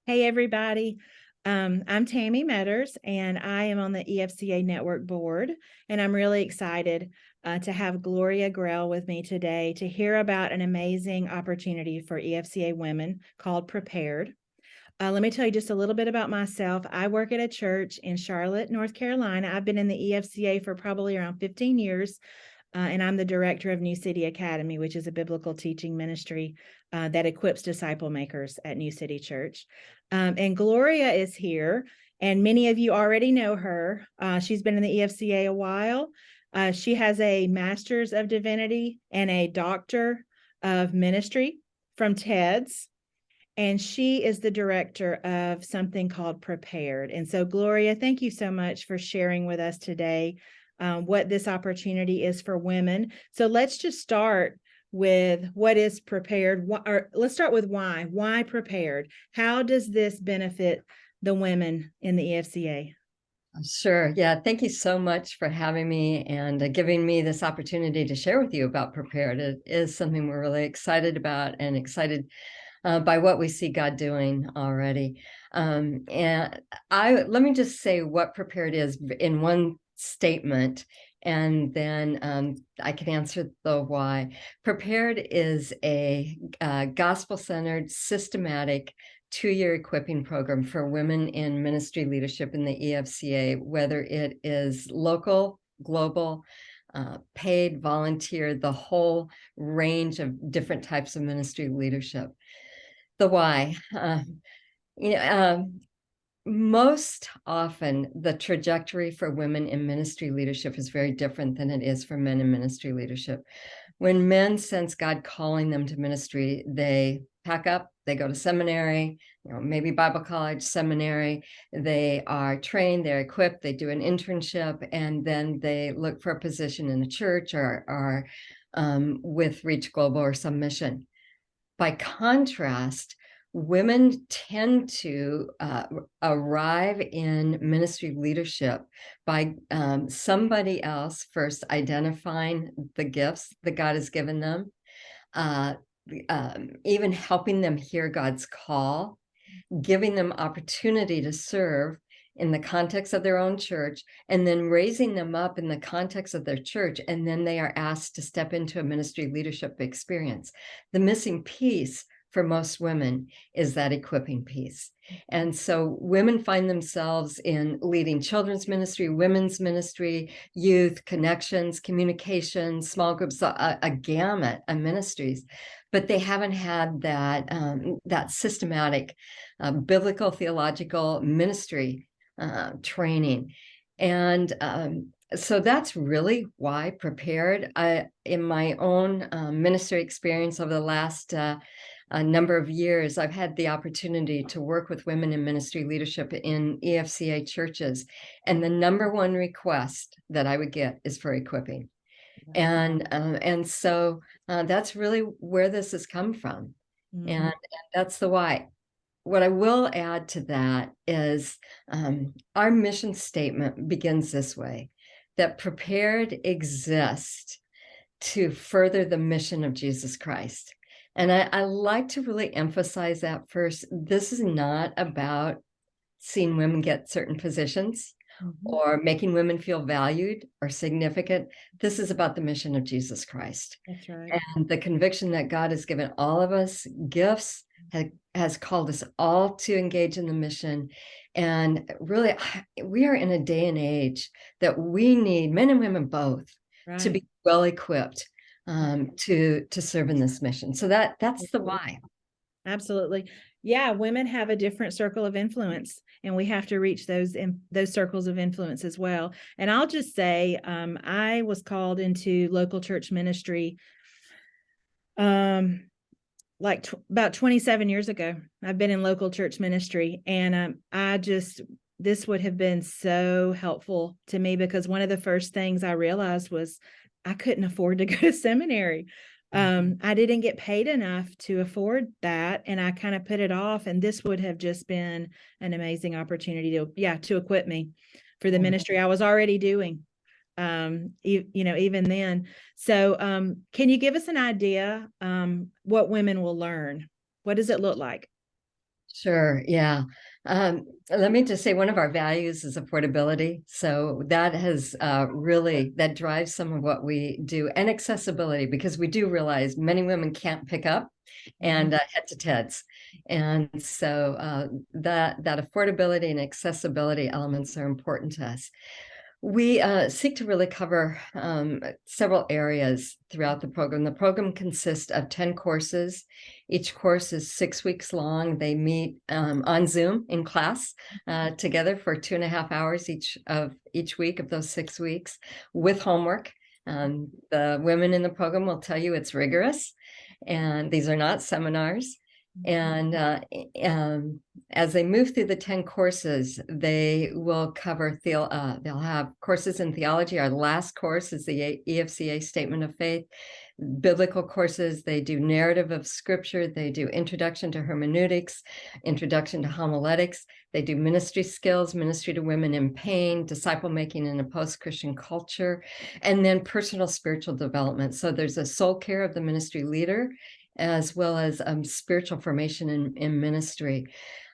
Hey, everybody. I'm Tammy Metters, and I am on the EFCA Network Board. And I'm really excited to have Gloria Grell with me today to hear about an amazing opportunity for EFCA women called Prepared. Let me tell you just a little bit about myself. I work at a church in Charlotte, North Carolina. I've been in the EFCA for probably around 15 years. And I'm the director of New City Academy, which is a biblical teaching ministry that equips disciple makers at New City Church. And Gloria is here, and many of you already know her. She's been in the EFCA a while. She has a Master's of Divinity and a Doctor of Ministry from TEDS. And she is the director of something called Prepared. And so, Gloria, thank you so much for sharing with us today what this opportunity is for women. So let's just start with what is Prepared, or let's start with why. Why Prepared? How does this benefit the women in the EFCA? Sure. Yeah. Thank you so much for having me and giving me this opportunity to share with you about Prepared. It is something we're really excited about and excited by what we see God doing already. And let me just say what Prepared is in one statement, and then I can answer the why. Prepared is a gospel-centered, systematic 2-year equipping program for women in ministry leadership in the EFCA, whether it is local, global, paid, volunteer, the whole range of different types of ministry leadership. The why. You know, most often the trajectory for women in ministry leadership is very different than it is for men in ministry leadership. When men sense God calling them to ministry, they pack up, they go to seminary, maybe Bible college, seminary. They are trained, they're equipped, they do an internship, and then they look for a position in a church or with Reach Global or some mission. By contrast, women tend to arrive in ministry leadership by somebody else first identifying the gifts that God has given them, even helping them hear God's call, giving them opportunity to serve in the context of their own church, and then raising them up in the context of their church, and then they are asked to step into a ministry leadership experience. The missing piece for most women is that equipping piece. And so women find themselves in leading children's ministry, women's ministry, youth, connections, communications, small groups, a gamut of ministries, but they haven't had that systematic biblical theological ministry training. And so that's really why Prepared. In my own ministry experience over the last number of years, I've had the opportunity to work with women in ministry leadership in EFCA churches. And the number one request that I would get is for equipping. And so that's really where this has come from. Mm-hmm. And that's the why. What I will add to that is our mission statement begins this way, that Prepared exists to further the mission of Jesus Christ. And I like to really emphasize that first. This is not about seeing women get certain positions or making women feel valued or significant. This is about the mission of Jesus Christ. That's right. And the conviction that God has given all of us gifts, has called us all to engage in the mission. And really, we are in a day and age that we need, men and women both, to be well equipped to serve in this mission. So that's the why. Absolutely. Yeah, women have a different circle of influence, and we have to reach those circles of influence as well. And I'll just say, I was called into local church ministry about 27 years ago. I've been in local church ministry, and this would have been so helpful to me, because one of the first things I realized was I couldn't afford to go to seminary. I didn't get paid enough to afford that, and I kind of put it off, and this would have just been an amazing opportunity to equip me for the ministry I was already doing, even then. So can you give us an idea what women will learn? What does it look like? Sure. Yeah. Let me just say one of our values is affordability. So that has really, that drives some of what we do, and accessibility, because we do realize many women can't pick up and head to TEDS. And so that affordability and accessibility elements are important to us. We seek to really cover several areas throughout the program. The program consists of 10 courses. Each course is 6 weeks long. They meet on Zoom in class together for 2.5 hours each week of those 6 weeks with homework. The women in the program will tell you it's rigorous, and these are not seminars. And as they move through the 10 courses, they will cover, they'll have courses in theology. Our last course is the EFCA Statement of Faith. Biblical courses, they do narrative of scripture, they do introduction to hermeneutics, introduction to homiletics, they do ministry skills, ministry to women in pain, disciple making in a post-Christian culture, and then personal spiritual development. So there's a soul care of the ministry leader, as well as spiritual formation in ministry.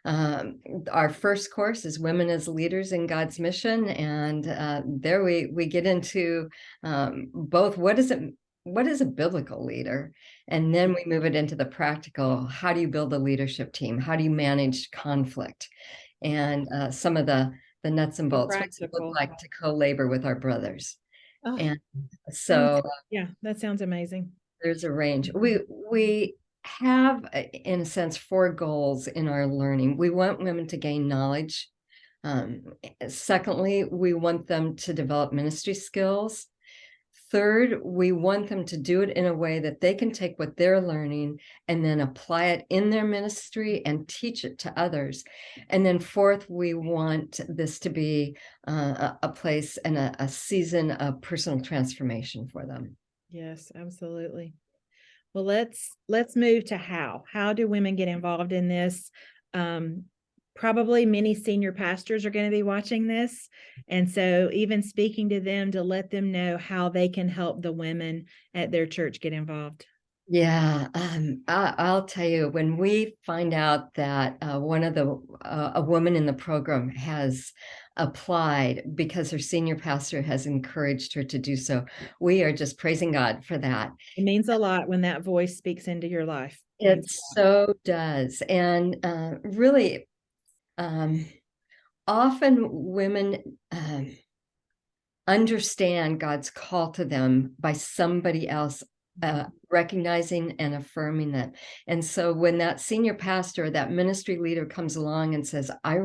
Our first course is Women as Leaders in God's Mission, and there we get into both what is a biblical leader, and then we move it into the practical. How do you build a leadership team? How do you manage conflict? And some of the nuts and bolts. What's it look like to co-labor with our brothers? Oh, and so yeah, that sounds amazing. There's a range. We have, in a sense, 4 goals in our learning. We want women to gain knowledge. Secondly, we want them to develop ministry skills. Third, we want them to do it in a way that they can take what they're learning and then apply it in their ministry and teach it to others. And then fourth, we want this to be a place and a season of personal transformation for them. Yes, absolutely. Well, let's move to how do women get involved in this? Probably many senior pastors are going to be watching this, and so even speaking to them to let them know how they can help the women at their church get involved. Yeah, I'll tell you, when we find out that one of a woman in the program has applied because her senior pastor has encouraged her to do so, we are just praising God for that. It means a lot when that voice speaks into your life. It so does. And really, often women understand God's call to them by somebody else recognizing and affirming that. And so when that senior pastor, that ministry leader comes along and says, I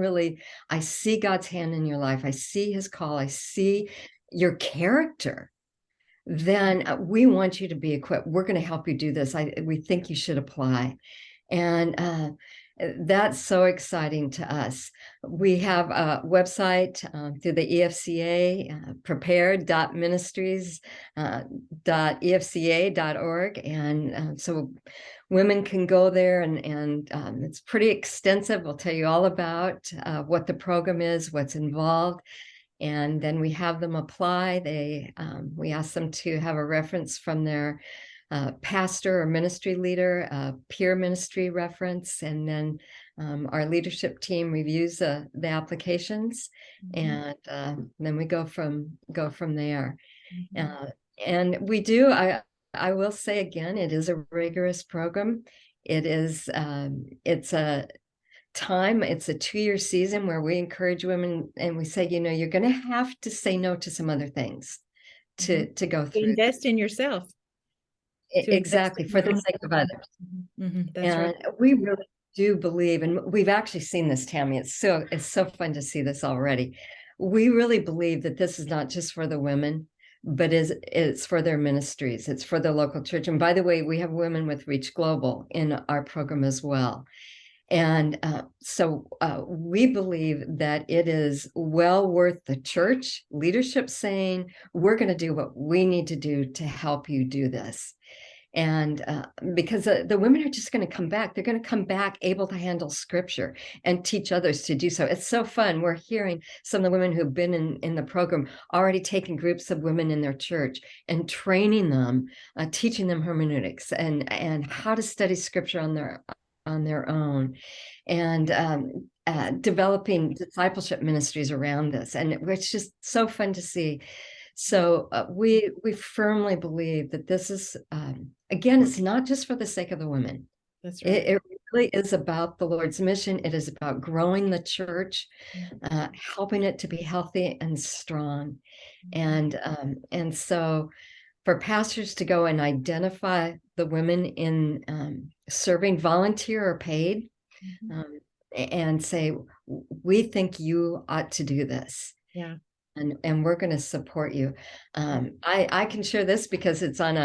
see God's hand in your life, I see his call, I see your character, then we want you to be equipped. We're going to help you do this. We think you should apply. And that's so exciting to us. We have a website through the EFCA, prepared.ministries.efca.org. And so women can go there, and it's pretty extensive. We'll tell you all about what the program is, what's involved. And then we have them apply. We ask them to have a reference from their pastor or ministry leader, peer ministry reference, and then our leadership team reviews the applications, and then we go from there. And we do. I will say again, it is a rigorous program. It's a 2-year season where we encourage women, and we say, you're going to have to say no to some other things to go through. Invest in yourself. Exactly, for the sake of others. That's right. We really do believe, and we've actually seen this, Tammy. It's so fun to see this already. We really believe that this is not just for the women, but it's for their ministries. It's for the local church. And by the way, we have women with Reach Global in our program as well. And so we believe that it is well worth the church leadership saying, we're going to do what we need to do to help you do this. And because the women are just going to come back. They're going to come back able to handle scripture and teach others to do so. It's so fun. We're hearing some of the women who've been in the program already taking groups of women in their church and training them, teaching them hermeneutics and how to study scripture on their on their own, and developing discipleship ministries around this, and it's just so fun to see. So we firmly believe that this is again, it's not just for the sake of the women. That's right. It really is about the Lord's mission. It is about growing the church, helping it to be healthy and strong. And so for pastors to go and identify the women in serving, volunteer or paid, and say, we think you ought to do this. Yeah. And we're going to support you. I can share this because it's on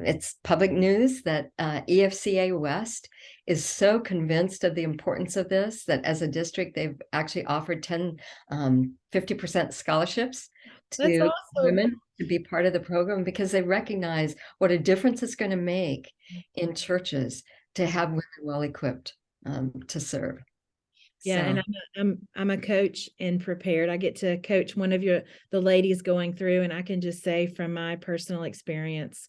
it's public news that EFCA West is so convinced of the importance of this that as a district, they've actually offered 50% scholarships That's to awesome. women to be part of the program, because they recognize what a difference it's going to make in churches to have women well equipped to serve. Yeah, So. and I'm a coach in Prepared. I get to coach one of the ladies going through, and I can just say from my personal experience,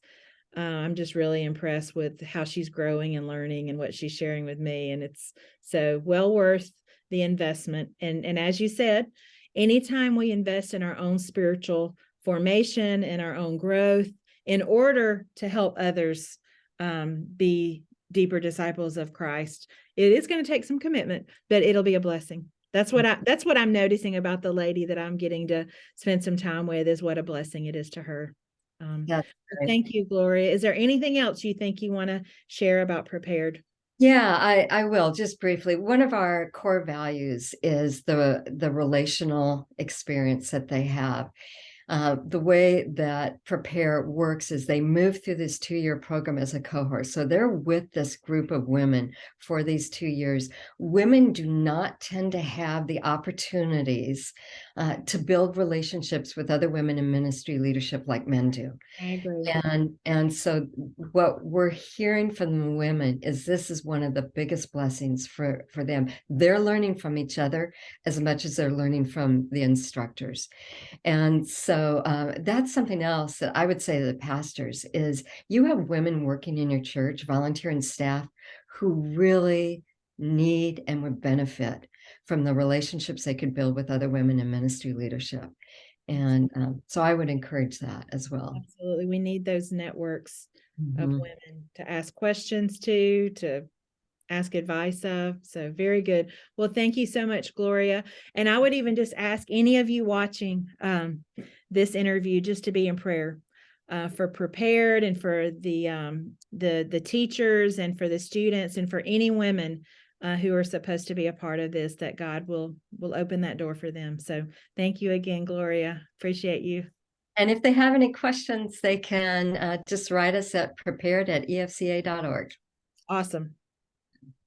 I'm just really impressed with how she's growing and learning and what she's sharing with me, and it's so well worth the investment. And as you said, anytime we invest in our own spiritual formation and our own growth in order to help others be deeper disciples of Christ, it is going to take some commitment, but it'll be a blessing. That's what I'm noticing about the lady that I'm getting to spend some time with, is what a blessing it is to her. Right. Thank you, Gloria. Is there anything else you think you want to share about Prepared? Yeah, I will just briefly. One of our core values is the relational experience that they have. The way that Prepare works is they move through this 2-year program as a cohort. So they're with this group of women for these 2 years. Women do not tend to have the opportunities to build relationships with other women in ministry leadership like men do. I agree. And so what we're hearing from the women is this is one of the biggest blessings for them. They're learning from each other as much as they're learning from the instructors. And so that's something else that I would say to the pastors is you have women working in your church, volunteer and staff, who really need and would benefit from the relationships they could build with other women in ministry leadership. And so I would encourage that as well. Absolutely. We need those networks of women to ask questions to ask advice of. So very good. Well, thank you so much, Gloria. And I would even just ask any of you watching this interview just to be in prayer for Prepared, and for the teachers, and for the students, and for any women who are supposed to be a part of this, that God will open that door for them. So thank you again, Gloria. Appreciate you. And if they have any questions, they can just write us at prepared@efca.org. Awesome.